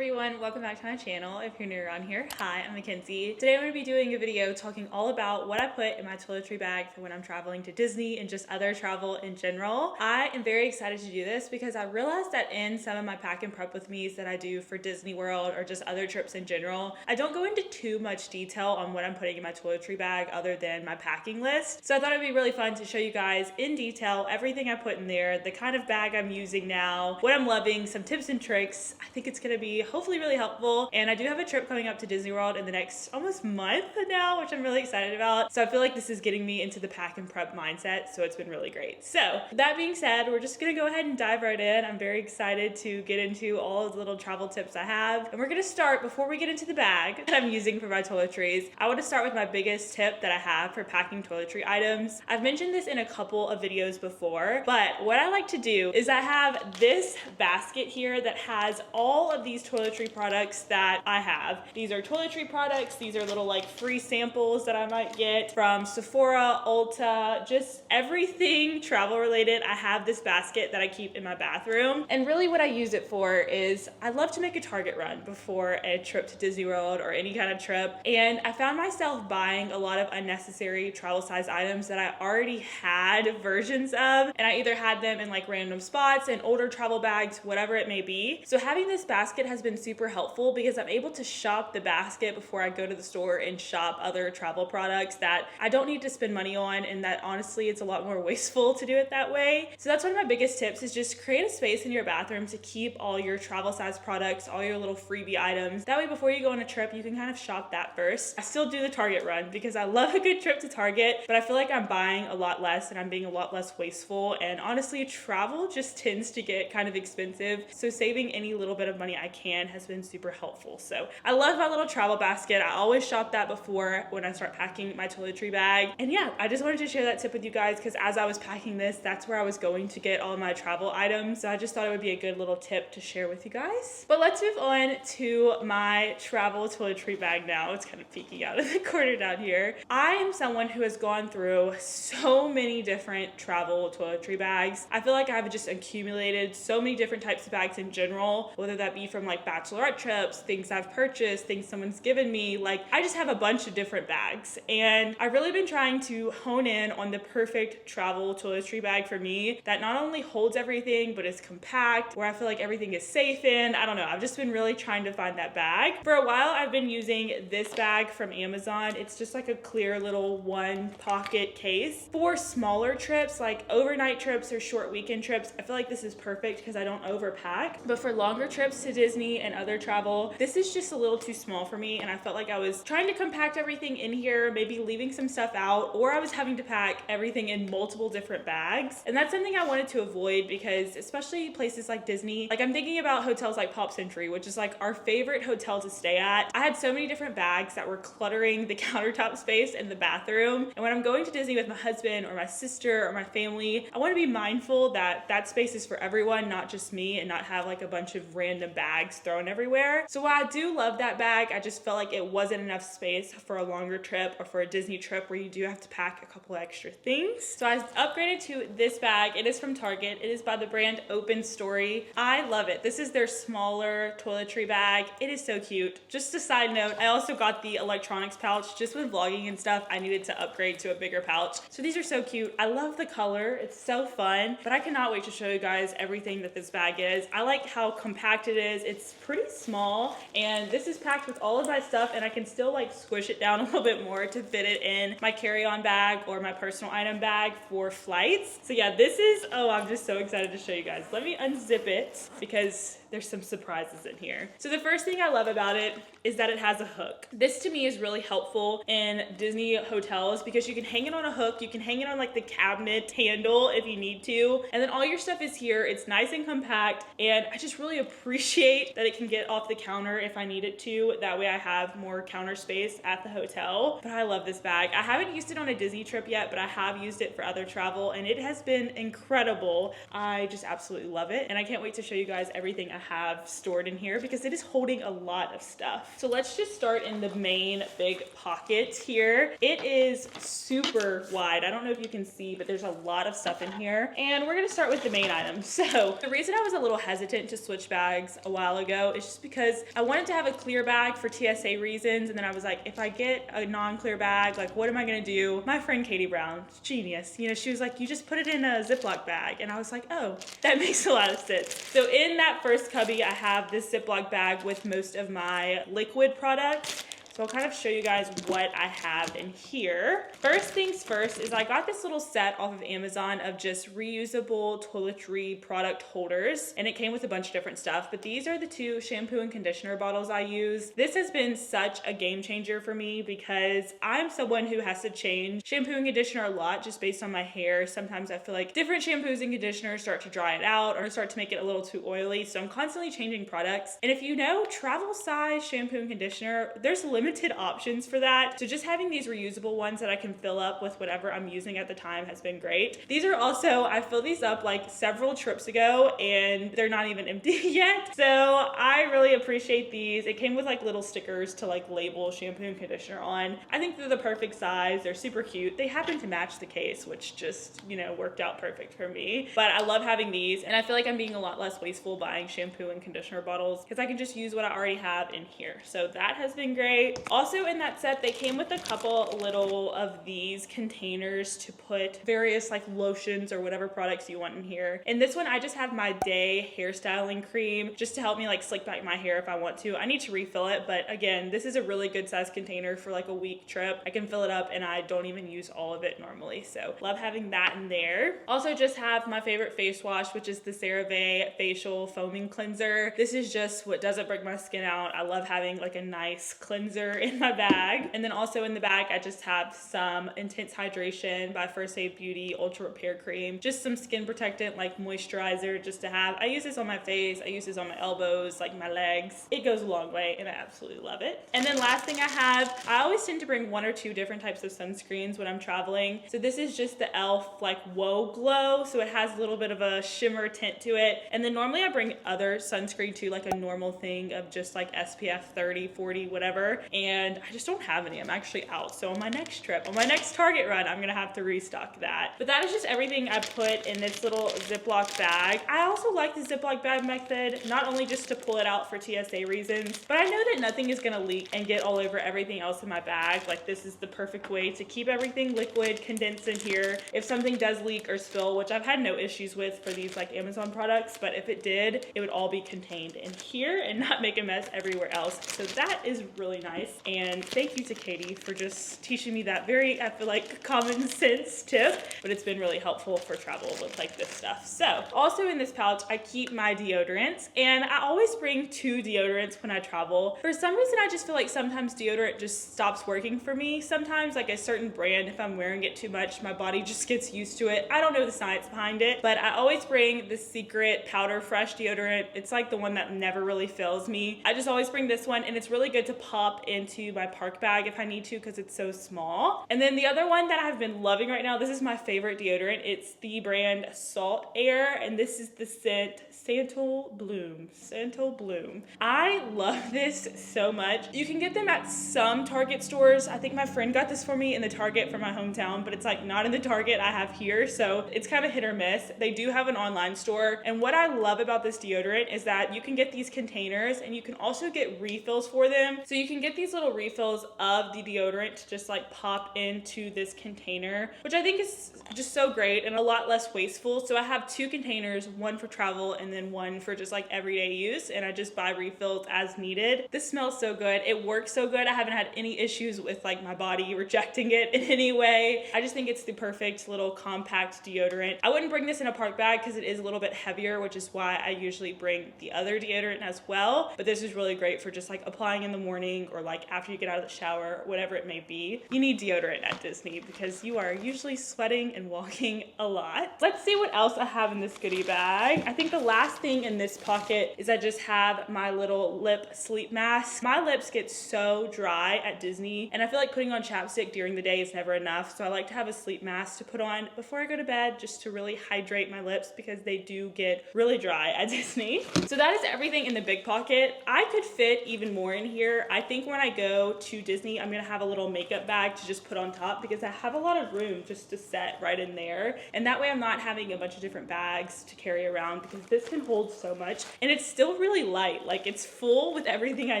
everyone, welcome back to my channel. If you're new around here, hi, I'm Mackenzie. Today I'm going to be doing a video talking all about what I put in my toiletry bag for when I'm traveling to Disney and just other travel in general. I am very excited to do this because I realized that in some of my pack and prep with me's that I do for Disney World or just other trips in general, I don't go into too much detail on what I'm putting in my toiletry bag other than my packing list. So I thought it'd be really fun to show you guys in detail everything I put in there, the kind of bag I'm using now, what I'm loving, some tips and tricks. I think it's going to be hopefully really helpful. And I do have a trip coming up to Disney World in the next almost month now, which I'm really excited about. So I feel like this is getting me into the pack and prep mindset. So it's been really great. So that being said, we're just going to go ahead and dive right in. I'm very excited to get into all of the little travel tips I have. And we're going to start, before we get into the bag that I'm using for my toiletries, I want to start with my biggest tip that I have for packing toiletry items. I've mentioned this in a couple of videos before, but what I like to do is I have this basket here that has all of these toiletry products that I have. These are toiletry products. These are little like free samples that I might get from Sephora, Ulta, just everything travel related. I have this basket that I keep in my bathroom. And really what I use it for is I love to make a Target run before a trip to Disney World or any kind of trip. And I found myself buying a lot of unnecessary travel size items that I already had versions of. And I either had them in like random spots and older travel bags, whatever it may be. So having this basket has been super helpful because I'm able to shop the basket before I go to the store and shop other travel products that I don't need to spend money on, and that honestly it's a lot more wasteful to do it that way. So that's one of my biggest tips, is just create a space in your bathroom to keep all your travel size products, all your little freebie items. That way before you go on a trip you can kind of shop that first. I still do the Target run because I love a good trip to Target, but I feel like I'm buying a lot less and I'm being a lot less wasteful, and honestly travel just tends to get kind of expensive, so saving any little bit of money I can has been super helpful. So I love my little travel basket. I always shop that before when I start packing my toiletry bag. And yeah, I just wanted to share that tip with you guys because as I was packing this, that's where I was going to get all my travel items. So I just thought it would be a good little tip to share with you guys. But let's move on to my travel toiletry bag now. It's kind of peeking out of the corner down here. I am someone who has gone through so many different travel toiletry bags. I feel like I've just accumulated so many different types of bags in general, whether that be from like bachelorette trips, things I've purchased, things someone's given me. Like I just have a bunch of different bags, and I've really been trying to hone in on the perfect travel toiletry bag for me that not only holds everything but is compact, where I feel like everything is safe in. I don't know, I've just been really trying to find that bag. For a while I've been using this bag from Amazon. It's just like a clear little one pocket case. For smaller trips like overnight trips or short weekend trips, I feel like this is perfect because I don't overpack. But for longer trips to Disney and other travel, this is just a little too small for me, and I felt like I was trying to compact everything in here, maybe leaving some stuff out, or I was having to pack everything in multiple different bags. And that's something I wanted to avoid because especially places like Disney, like I'm thinking about hotels like Pop Century, which is like our favorite hotel to stay at. I had so many different bags that were cluttering the countertop space in the bathroom. And when I'm going to Disney with my husband or my sister or my family, I want to be mindful that that space is for everyone, not just me, and not have like a bunch of random bags thrown everywhere. So while I do love that bag, I just felt like it wasn't enough space for a longer trip or for a Disney trip where you do have to pack a couple extra things. So I upgraded to this bag. It is from Target. It is by the brand Open Story. I love it. This is their smaller toiletry bag. It is so cute. Just a side note, I also got the electronics pouch. Just with vlogging and stuff, I needed to upgrade to a bigger pouch. So these are so cute. I love the color. It's so fun, but I cannot wait to show you guys everything that this bag is. I like how compact it is. It's pretty small, and this is packed with all of my stuff, and I can still like squish it down a little bit more to fit it in my carry-on bag or my personal item bag for flights. So yeah, this is, oh, I'm just so excited to show you guys. Let me unzip it because there's some surprises in here. So the first thing I love about it is that it has a hook. This to me is really helpful in Disney hotels because you can hang it on a hook, you can hang it on like the cabinet handle if you need to, and then all your stuff is here. It's nice and compact, and I just really appreciate that it can get off the counter if I need it to. That way I have more counter space at the hotel. But I love this bag. I haven't used it on a Disney trip yet, but I have used it for other travel, and it has been incredible. I just absolutely love it, and I can't wait to show you guys everything I have stored in here because it is holding a lot of stuff. So let's just start in the main big pocket here. It is super wide. I don't know if you can see, but there's a lot of stuff in here. And we're gonna start with the main items. So the reason I was a little hesitant to switch bags a while ago is just because I wanted to have a clear bag for TSA reasons. And then I was like, if I get a non-clear bag, like what am I gonna do? My friend Katie Brown, genius, you know, she was like, you just put it in a Ziploc bag. And I was like, oh, that makes a lot of sense. So in that first cubby, I have this Ziploc bag with most of my liquid products. So I'll kind of show you guys what I have in here. First things first is I got this little set off of Amazon of just reusable toiletry product holders. And it came with a bunch of different stuff, but these are the 2 shampoo and conditioner bottles I use. This has been such a game changer for me because I'm someone who has to change shampoo and conditioner a lot just based on my hair. Sometimes I feel like different shampoos and conditioners start to dry it out or start to make it a little too oily. So I'm constantly changing products. And if you know, travel size shampoo and conditioner, there's limited options for that. So just having these reusable ones that I can fill up with whatever I'm using at the time has been great. These are also, I filled these up like several trips ago and they're not even empty yet. So I really appreciate these. It came with like little stickers to like label shampoo and conditioner on. I think they're the perfect size. They're super cute. They happen to match the case, which just, you know, worked out perfect for me. But I love having these and I feel like I'm being a lot less wasteful buying shampoo and conditioner bottles because I can just use what I already have in here. So that has been great. Also in that set, they came with a couple little of these containers to put various like lotions or whatever products you want in here. In this one, I just have my day hairstyling cream just to help me like slick back my hair if I want to. I need to refill it, but again, this is a really good size container for like a week trip. I can fill it up and I don't even use all of it normally. So love having that in there. Also just have my favorite face wash, which is the CeraVe facial foaming cleanser. This is just what doesn't break my skin out. I love having like a nice cleanser in my bag. And then also in the bag, I just have some Intense Hydration by First Aid Beauty Ultra Repair Cream. Just some skin protectant like moisturizer just to have. I use this on my face. I use this on my elbows, like my legs. It goes a long way and I absolutely love it. And then last thing I have, I always tend to bring 1 or 2 different types of sunscreens when I'm traveling. So this is just the e.l.f. like Whoa Glow. So it has a little bit of a shimmer tint to it. And then normally I bring other sunscreen too, like a normal thing of just like SPF 30, 40, whatever. And I just don't have any. I'm actually out. So on my next trip, on my next Target run, I'm gonna have to restock that. But that is just everything I put in this little Ziploc bag. I also like the Ziploc bag method, not only just to pull it out for TSA reasons, but I know that nothing is gonna leak and get all over everything else in my bag. Like this is the perfect way to keep everything liquid, condensed in here. If something does leak or spill, which I've had no issues with for these like Amazon products, but if it did, it would all be contained in here and not make a mess everywhere else. So that is really nice. And thank you to Katie for just teaching me that very, I feel like, common sense tip, but it's been really helpful for travel with like this stuff. So also in this pouch, I keep my deodorants and I always bring 2 deodorants when I travel. For some reason, I just feel like sometimes deodorant just stops working for me. Sometimes like a certain brand, if I'm wearing it too much, my body just gets used to it. I don't know the science behind it, but I always bring the Secret Powder Fresh deodorant. It's like the one that never really fails me. I just always bring this one and it's really good to pop into my park bag if I need to because it's so small. And then the other one that I've been loving right now, this is my favorite deodorant. It's the brand Salt Air and this is the scent Santal Bloom. Santal Bloom. I love this so much. You can get them at some Target stores. I think my friend got this for me in the Target from my hometown, but it's like not in the Target I have here. So it's kind of hit or miss. They do have an online store. And what I love about this deodorant is that you can get these containers and you can also get refills for them. So you can get these little refills of the deodorant to just like pop into this container, which I think is just so great and a lot less wasteful. So I have 2 containers, one for travel and then one for just like everyday use. And I just buy refills as needed. This smells so good. It works so good. I haven't had any issues with like my body rejecting it in any way. I just think it's the perfect little compact deodorant. I wouldn't bring this in a park bag because it is a little bit heavier, which is why I usually bring the other deodorant as well. But this is really great for just like applying in the morning or like after you get out of the shower, whatever it may be. You need deodorant at Disney because you are usually sweating and walking a lot. Let's see what else I have in this goodie bag. I think the last thing in this pocket is I just have my little lip sleep mask. My lips get so dry at Disney, and I feel like putting on chapstick during the day is never enough, so I like to have a sleep mask to put on before I go to bed just to really hydrate my lips because they do get really dry at Disney. So that is everything in the big pocket. I could fit even more in here. I think when I go to Disney, I'm gonna have a little makeup bag to just put on top because I have a lot of room just to set right in there. And that way I'm not having a bunch of different bags to carry around because this can hold so much. And it's still really light. Like, it's full with everything I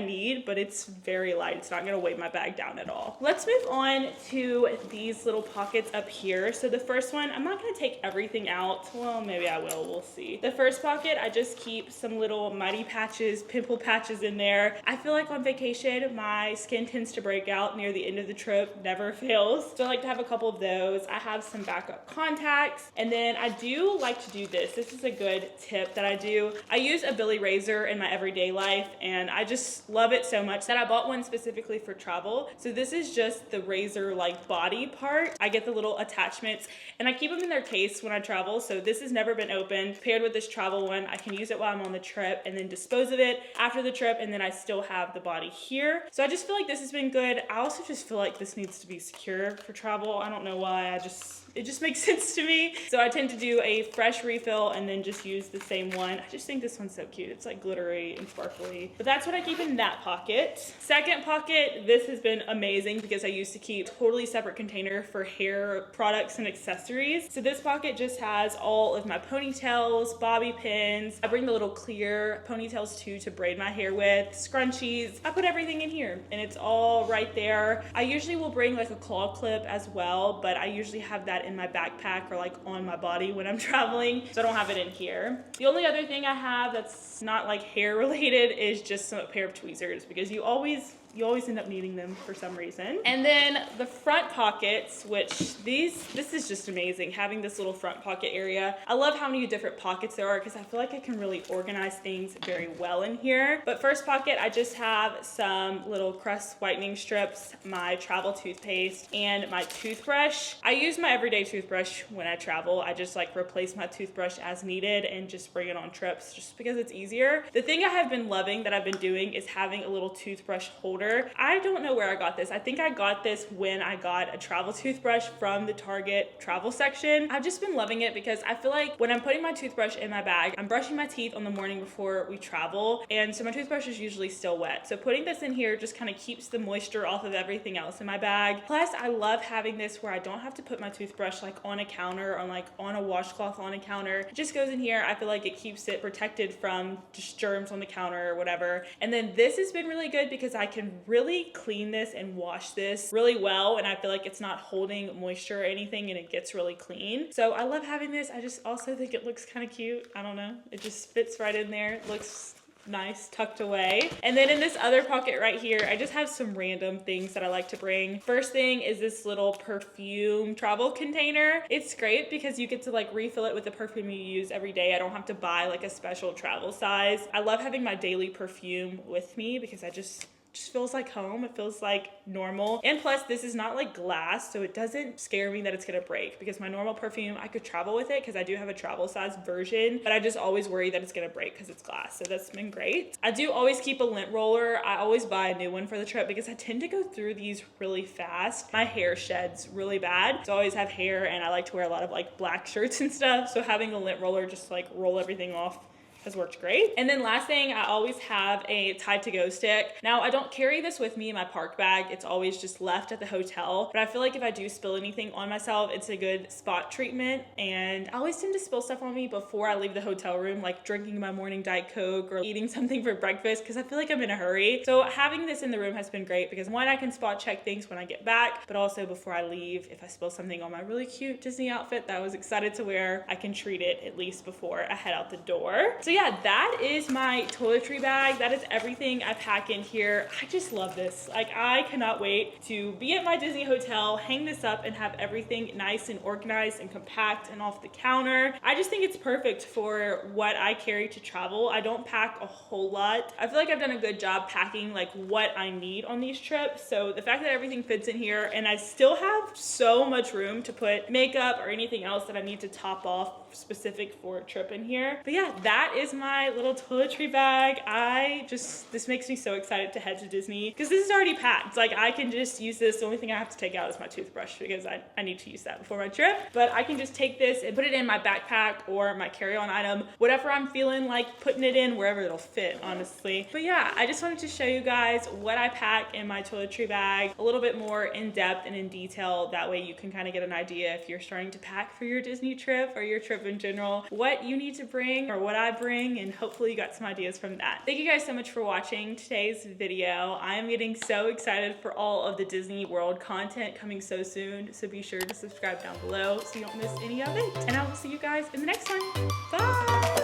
need, but it's very light. It's not gonna weigh my bag down at all. Let's move on to these little pockets up here. So the first one, I'm not gonna take everything out. Well, maybe I will, we'll see. The first pocket, I just keep some little muddy patches, pimple patches in there. I feel like on vacation, my skin tends to break out near the end of the trip, never fails. So I like to have a couple of those. I have some backup contacts, and then I do like to do this. This is a good tip that I do. I use a Billy razor in my everyday life, and I just love it so much that I bought one specifically for travel. So this is just the razor like body part. I get the little attachments, and I keep them in their case when I travel. So this has never been opened. Paired with this travel one, I can use it while I'm on the trip and then dispose of it after the trip, and then I still have the body here. So I just feel like this has been good. I also just feel like this needs to be secure for travel. I don't know why, it just makes sense to me. So I tend to do a fresh refill and then just use the same one. I just think this one's so cute. It's like glittery and sparkly. But that's what I keep in that pocket. Second pocket, this has been amazing because I used to keep a totally separate container for hair products and accessories. So this pocket just has all of my ponytails, bobby pins. I bring the little clear ponytails too to braid my hair with, scrunchies. I put everything in here and it's all right there. I usually will bring like a claw clip as well, but I usually have that in my backpack or like on my body when I'm traveling, so I don't have it in here. The only other thing I have that's not like hair related is just a pair of tweezers because you always end up needing them for some reason. And then the front pockets, which this is just amazing, having this little front pocket area. I love how many different pockets there are because I feel like I can really organize things very well in here. But first pocket, I just have some little crust whitening strips, my travel toothpaste, and my toothbrush. I use my everyday toothbrush when I travel. I just like replace my toothbrush as needed and just bring it on trips just because it's easier. The thing I have been loving that I've been doing is having a little toothbrush holder. I don't know where I got this. I think I got this when I got a travel toothbrush from the Target travel section. I've just been loving it because I feel like when I'm putting my toothbrush in my bag, I'm brushing my teeth on the morning before we travel, and so my toothbrush is usually still wet. So putting this in here just kind of keeps the moisture off of everything else in my bag. Plus, I love having this where I don't have to put my toothbrush like on a counter or like on a washcloth on a counter. It just goes in here. I feel like it keeps it protected from just germs on the counter or whatever. And then this has been really good because I can really clean this and wash this really well, and I feel like it's not holding moisture or anything and it gets really clean. So I love having this. I just also think it looks kind of cute. I don't know, it just fits right in there. It looks nice tucked away. And then in this other pocket right here, I just have some random things that I like to bring. First thing is this little perfume travel container. It's great because you get to like refill it with the perfume you use every day. I don't have to buy like a special travel size. I love having my daily perfume with me because I just feels like home. It feels like normal. And plus, this is not like glass, so it doesn't scare me that it's gonna break because my normal perfume, I could travel with it because I do have a travel size version, but I just always worry that it's gonna break because it's glass. So that's been great. I do always keep a lint roller. I always buy a new one for the trip because I tend to go through these really fast. My hair sheds really bad, so I always have hair and I like to wear a lot of like black shirts and stuff. So having a lint roller just like roll everything off has worked great. And then last thing, I always have a Tide to Go stick. Now, I don't carry this with me in my park bag. It's always just left at the hotel. But I feel like if I do spill anything on myself, it's a good spot treatment. And I always tend to spill stuff on me before I leave the hotel room, like drinking my morning Diet Coke or eating something for breakfast because I feel like I'm in a hurry. So having this in the room has been great because one, I can spot check things when I get back, but also before I leave, if I spill something on my really cute Disney outfit that I was excited to wear, I can treat it at least before I head out the door. So So yeah, that is my toiletry bag. That is everything I pack in here. I just love this. Like, I cannot wait to be at my Disney hotel, hang this up, and have everything nice and organized and compact and off the counter. I just think it's perfect for what I carry to travel. I don't pack a whole lot. I feel like I've done a good job packing like what I need on these trips. So the fact that everything fits in here, and I still have so much room to put makeup or anything else that I need to top off specific for a trip in here. But yeah, that is my little toiletry bag. This makes me so excited to head to Disney because this is already packed. Like, I can just use this. The only thing I have to take out is my toothbrush because I need to use that before my trip. But I can just take this and put it in my backpack or my carry-on item, whatever I'm feeling like putting it in, wherever it'll fit, honestly. But yeah, I just wanted to show you guys what I pack in my toiletry bag a little bit more in depth and in detail. That way you can kind of get an idea if you're starting to pack for your Disney trip or your trip in general, what you need to bring or what I bring, and hopefully you got some ideas from that. Thank you guys so much for watching today's video. I am getting so excited for all of the Disney World content coming so soon, so be sure to subscribe down below so you don't miss any of it. And I will see you guys in the next one. Bye!